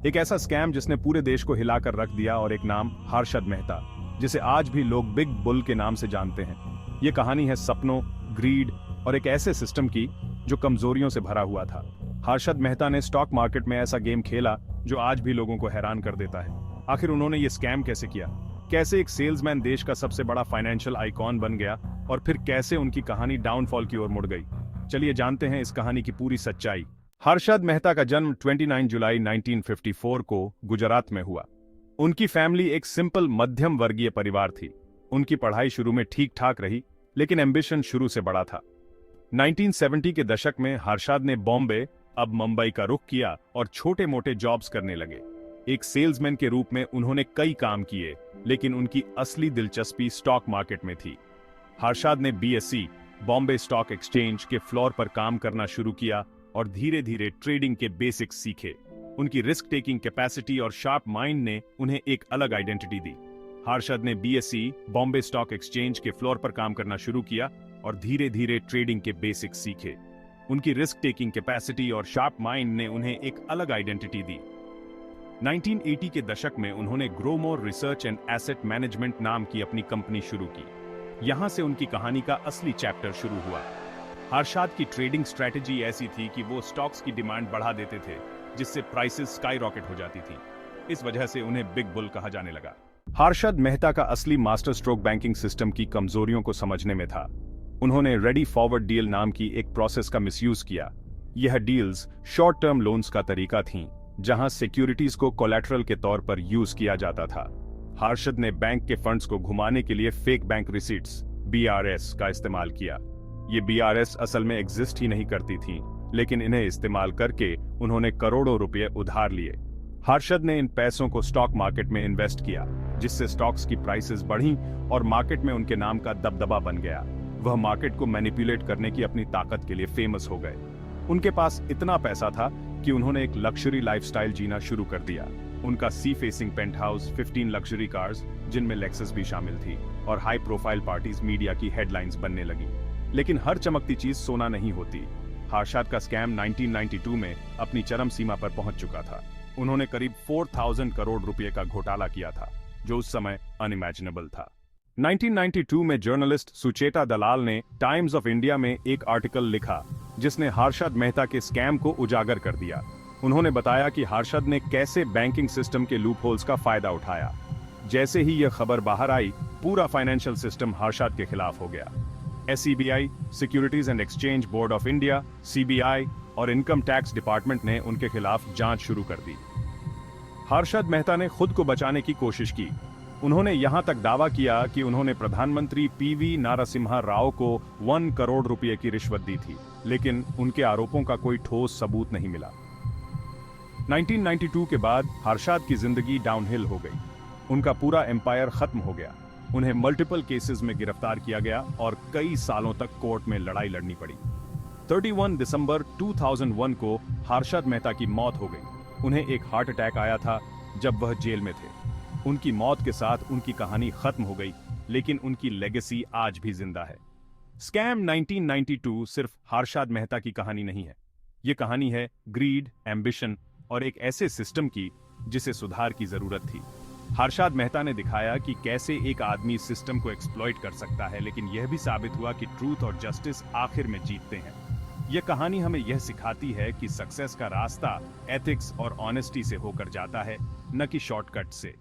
एक ऐसा स्कैम जिसने पूरे देश को हिलाकर रख दिया, और एक नाम हर्षद मेहता, जिसे आज भी लोग बिग बुल के नाम से जानते हैं। ये कहानी है सपनों, ग्रीड और एक ऐसे सिस्टम की जो कमजोरियों से भरा हुआ था। हर्षद मेहता ने स्टॉक मार्केट में ऐसा गेम खेला जो आज भी लोगों को हैरान कर देता है। आखिर उन्होंने ये स्कैम कैसे किया? कैसे एक सेल्समैन देश का सबसे बड़ा फाइनेंशियल आइकॉन बन गया, और फिर कैसे उनकी कहानी डाउनफॉल की ओर मुड़ गई? चलिए जानते हैं इस कहानी की पूरी सच्चाई। हर्षद मेहता का जन्म 29 जुलाई 1954 को गुजरात में हुआ। उनकी फैमिली एक सिंपल मध्यम वर्गीय परिवार थी। उनकी पढ़ाई शुरू में ठीक ठाक रही, लेकिन एम्बिशन शुरू से बड़ा था। 1970 के दशक में हर्षद ने बॉम्बे, अब मुंबई का रुख किया और छोटे मोटे जॉब्स करने लगे। एक सेल्समैन के रूप में उन्होंने कई काम किए, लेकिन उनकी असली दिलचस्पी स्टॉक मार्केट में थी। हर्षद ने बीएसई, बॉम्बे स्टॉक एक्सचेंज के फ्लोर पर काम करना शुरू किया और धीरे धीरे ट्रेडिंग के बेसिक्स सीखे। उनकी रिस्क टेकिंग कैपेसिटी और शार्प माइंड ने उन्हें एक अलग आइडेंटिटी दी। हर्षद ने बीएसई, बॉम्बे स्टॉक एक्सचेंज के फ्लोर पर काम करना शुरू किया और धीरे धीरे ट्रेडिंग के बेसिक्स सीखे। उनकी रिस्क टेकिंग कैपेसिटी और शार्प माइंड ने उन्हें एक अलग आइडेंटिटी दी। 1980 के दशक में उन्होंने Growmore research and asset management नाम की अपनी कंपनी शुरू की। यहां से उनकी कहानी का असली चैप्टर शुरू हुआ। हर्षद की ट्रेडिंग स्ट्रेटेजी ऐसी थी कि वो स्टॉक्स की डिमांड बढ़ा देते थे, जिससे प्राइसेस स्काई रॉकेट हो जाती थी। इस वजह से उन्हें बिग बुल कहा जाने लगा। हर्षद मेहता का असली मास्टर स्ट्रोक बैंकिंग सिस्टम की कमजोरियों को समझने में था। उन्होंने रेडी फॉरवर्ड डील नाम की एक प्रोसेस का मिसयूज किया। यह डील्स शॉर्ट टर्म लोन्स का तरीका थीं, जहां सिक्योरिटीज को कोलैटरल के तौर पर यूज किया जाता था। हर्षद ने बैंक के फंड्स को घुमाने के लिए फेक बैंक रिसीट्स (BRS) का इस्तेमाल किया। ये BRS असल में एग्जिस्ट ही नहीं करती थीं, लेकिन इन्हें इस्तेमाल करके उन्होंने करोड़ों रुपए उधार लिए। हर्षद ने इन पैसों को स्टॉक मार्केट में इन्वेस्ट किया, जिससे स्टॉक्स की प्राइसेस बढ़ीं और मार्केट में उनके नाम का दबदबा बन गया। वह मार्केट को मैनिपुलेट करने की अपनी ताकत के लिए फेमस हो गए। उनके पास इतना पैसा था कि उन्होंने एक लग्जरी लाइफस्टाइल जीना शुरू कर दिया। उनका sea facing penthouse, 15 luxury cars जिनमें लेक्सस भी शामिल थी, और हाई प्रोफाइल पार्टीज मीडिया की हेडलाइंस बनने लगी। लेकिन हर चमकती चीज सोना नहीं होती। हर्षद का स्कैम 1992 में अपनी चरम सीमा पर पहुंच चुका था। उन्होंने करीब 4000 करोड़ रुपए का घोटाला किया था, जो उस समय अनइमेजिनेबल था। 1992 में जर्नलिस्ट सुचेता दलाल ने टाइम्स ऑफ इंडिया में एक आर्टिकल लिखा, जिसने हर्षद मेहता के स्कैम को उजागर कर दिया। उन्होंने बताया कि हर्षद ने कैसे बैंकिंग सिस्टम के लूपहोल्स का फायदा उठाया। जैसे ही यह खबर बाहर आई, पूरा फाइनेंशियल सिस्टम हर्षद के खिलाफ हो गया। SEBI, securities and exchange board of India, CBI और इनकम टैक्स डिपार्टमेंट ने उनके खिलाफ जांच शुरू कर दी। हर्षद मेहता ने खुद को बचाने की कोशिश की। उन्होंने यहां तक दावा किया कि उन्होंने प्रधानमंत्री PV नरसिम्हा राव को 1 करोड़ रुपए की रिश्वत दी थी, लेकिन उनके आरोपों का कोई ठोस सबूत नहीं मिला। 1992 के बाद हर्षद की जिंदगी डाउनहिल हो गई। उनका पूरा एम्पायर खत्म हो गया। उन्हें मल्टीपल केसेस में गिरफ्तार किया गया और कई सालों तक कोर्ट में लड़ाई लड़नी पड़ी। 31 दिसंबर 2001 को हर्षद मेहता की मौत हो गई। उन्हें एक हार्ट अटैक आया था जब वह जेल में थे। उनकी मौत के साथ उनकी कहानी खत्म हो गई, लेकिन उनकी लेगेसी आज भी जिंदा है। स्कैम 1992 सिर्फ हर्षद मेहता की कहानी नहीं है। ये कहानी है ग्रीड, एम्बिशन और एक ऐसे सिस्टम की जिसे सुधार की जरूरत थी। हर्षद मेहता ने दिखाया कि कैसे एक आदमी सिस्टम को एक्सप्लॉइट कर सकता है, लेकिन यह भी साबित हुआ कि ट्रूथ और जस्टिस आखिर में जीतते हैं। यह कहानी हमें यह सिखाती है कि सक्सेस का रास्ता एथिक्स और ऑनेस्टी से होकर जाता है, न कि शॉर्टकट से।